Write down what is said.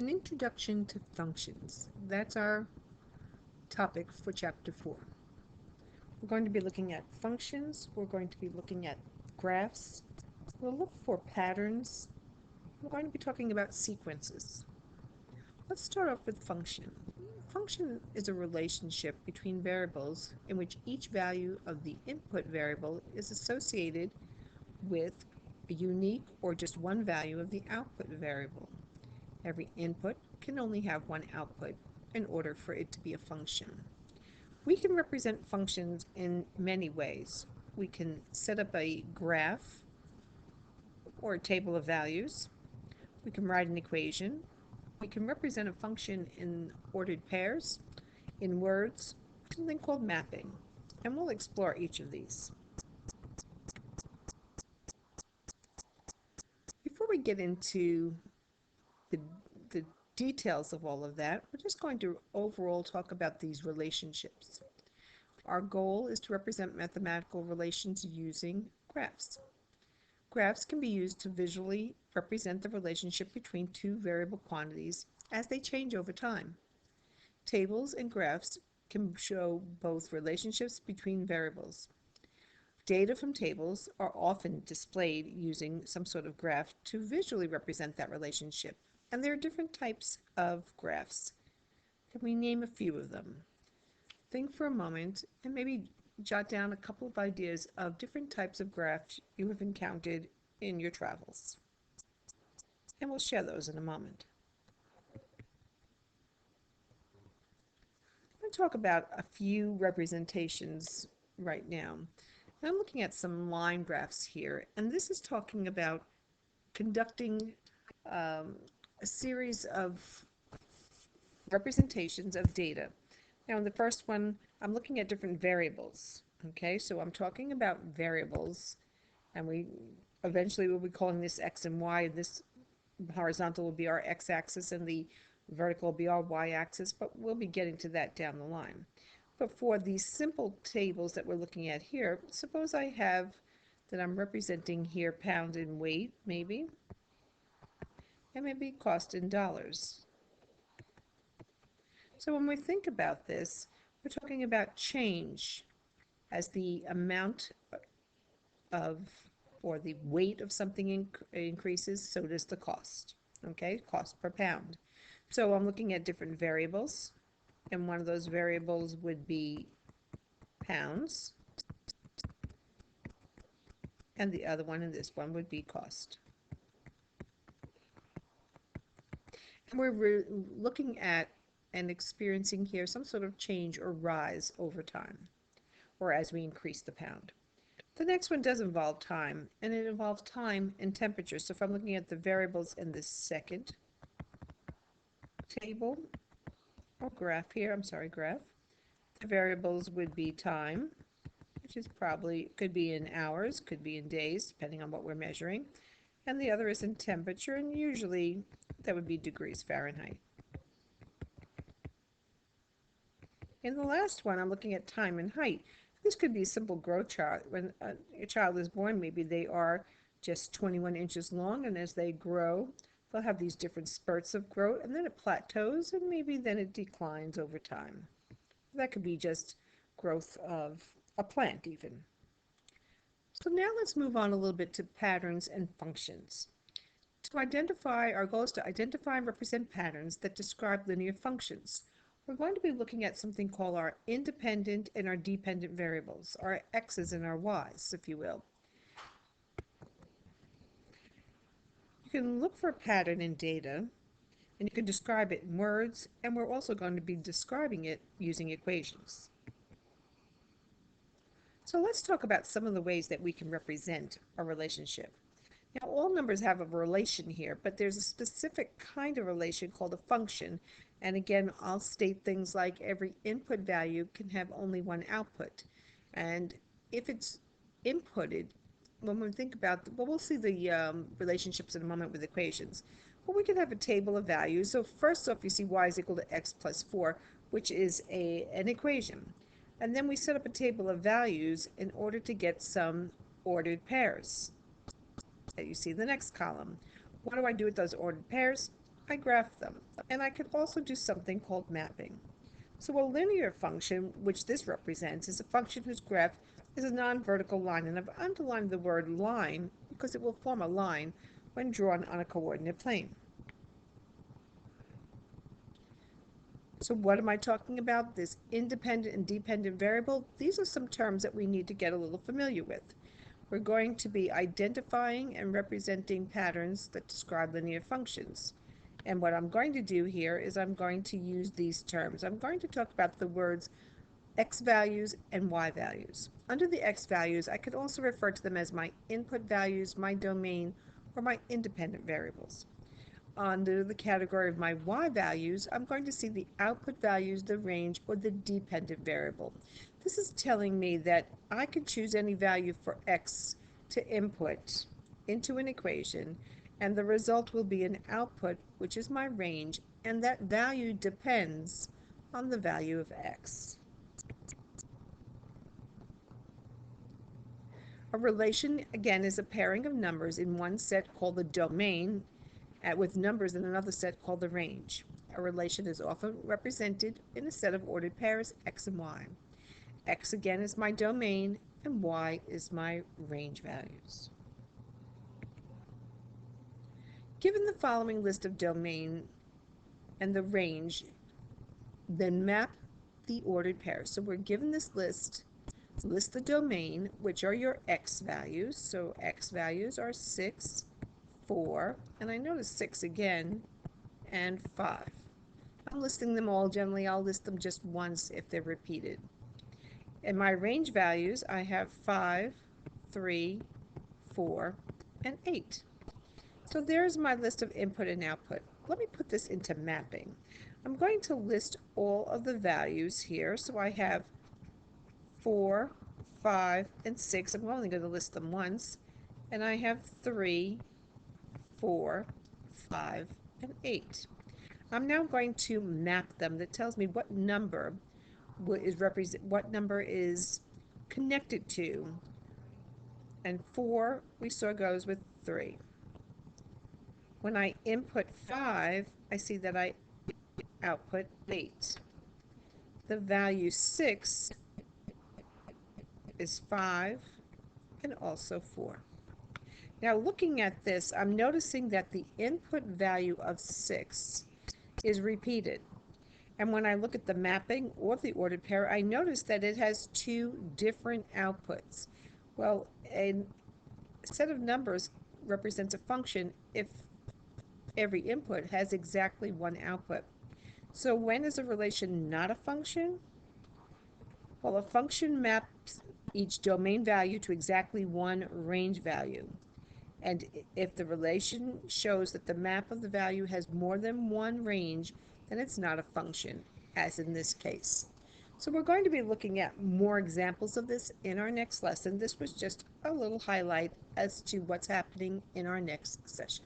An introduction to functions. That's our topic for chapter 4. We're going to be looking at functions. We're going to be looking at graphs. We'll look for patterns. We're going to be talking about sequences. Let's start off with function. Function is a relationship between variables in which each value of the input variable is associated with a unique or just one value of the output variable. Every input can only have one output in order for it to be a function. We can represent functions in many ways. We can set up a graph or a table of values. We can write an equation. We can represent a function in ordered pairs, in words, something called mapping. And we'll explore each of these. Before we get into the details of all of that, we're just going to overall talk about these relationships. Our goal is to represent mathematical relations using graphs. Graphs can be used to visually represent the relationship between two variable quantities as they change over time. Tables and graphs can show both relationships between variables. Data from tables are often displayed using some sort of graph to visually represent that relationship. And there are different types of graphs. Can we name a few of them? Think for a moment and maybe jot down a couple of ideas of different types of graphs you have encountered in your travels. And we'll share those in a moment. I'm going to talk about a few representations right now. I'm looking at some line graphs here, and this is talking about conducting a series of representations of data. Now, in the first one, I'm looking at different variables. Okay, so I'm talking about variables, and we eventually will be calling this x and y. This horizontal will be our x-axis, and the vertical will be our y-axis, but we'll be getting to that down the line. But for these simple tables that we're looking at here, suppose I have that I'm representing here pound in weight, maybe, and maybe cost in dollars. So when we think about this, we're talking about change. As the amount of, or the weight of something increases, so does the cost. Okay, cost per pound. So I'm looking at different variables, and one of those variables would be pounds, and the other one in this one would be cost. And we're looking at and experiencing here some sort of change or rise over time, or as we increase the pound. The next one does involve time, and it involves time and temperature. So if I'm looking at the variables in this second table, or graph here, graph, the variables would be time, which is probably, could be in hours, could be in days, depending on what we're measuring. And the other is in temperature, and usually that would be degrees Fahrenheit. In the last one, I'm looking at time and height. This could be a simple growth chart. When a child is born, maybe they are just 21 inches long, and as they grow, they'll have these different spurts of growth, and then it plateaus, and maybe then it declines over time. That could be just growth of a plant even. So now let's move on a little bit to patterns and functions. To identify, our goal is to identify and represent patterns that describe linear functions. We're going to be looking at something called our independent and our dependent variables, our x's and our y's, if you will. You can look for a pattern in data, and you can describe it in words, and we're also going to be describing it using equations. So let's talk about some of the ways that we can represent a relationship. Now, all numbers have a relation here, but there's a specific kind of relation called a function. And again, I'll state things like every input value can have only one output. And if it's inputted, when we think about, well, we'll see the relationships in a moment with equations. But we can have a table of values. So first off, you see y is equal to x plus 4, which is an equation. And then we set up a table of values in order to get some ordered pairs that you see in the next column. What do I do with those ordered pairs? I graph them. And I could also do something called mapping. So a linear function, which this represents, is a function whose graph is a non-vertical line. And I've underlined the word line because it will form a line when drawn on a coordinate plane. So what am I talking about? This independent and dependent variable. These are some terms that we need to get a little familiar with. We're going to be identifying and representing patterns that describe linear functions. And what I'm going to do here is I'm going to use these terms. I'm going to talk about the words x values and y values. Under the x values, I could also refer to them as my input values, my domain, or my independent variables. Under the category of my y values, I'm going to see the output values, the range, or the dependent variable. This is telling me that I can choose any value for x to input into an equation, and the result will be an output, which is my range, and that value depends on the value of x. A relation, again, is a pairing of numbers in one set called the domain, with numbers in another set called the range. A relation is often represented in a set of ordered pairs, x and y. X again is my domain, and y is my range values. Given the following list of domain and the range, then map the ordered pairs. So we're given this list the domain, which are your x values. So x values are 6, 4, and I notice 6 again, and 5. I'm listing them all. Generally, I'll list them just once if they're repeated. In my range values, I have 5, 3, 4, and 8. So there's my list of input and output. Let me put this into mapping. I'm going to list all of the values here. So I have 4, 5, and 6. I'm only going to list them once. And I have 3, 4, 5, and 8. I'm now going to map them. That tells me what number is connected to. And 4 we saw goes with 3. When I input 5, I see that I output 8. The value 6 is 5 and also 4. Now looking at this, I'm noticing that the input value of 6 is repeated. And when I look at the mapping or the ordered pair, I notice that it has two different outputs. Well, a set of numbers represents a function if every input has exactly one output. So when is a relation not a function? Well, a function maps each domain value to exactly one range value. And if the relation shows that the map of the value has more than one range, then it's not a function, as in this case. So we're going to be looking at more examples of this in our next lesson. This was just a little highlight as to what's happening in our next session.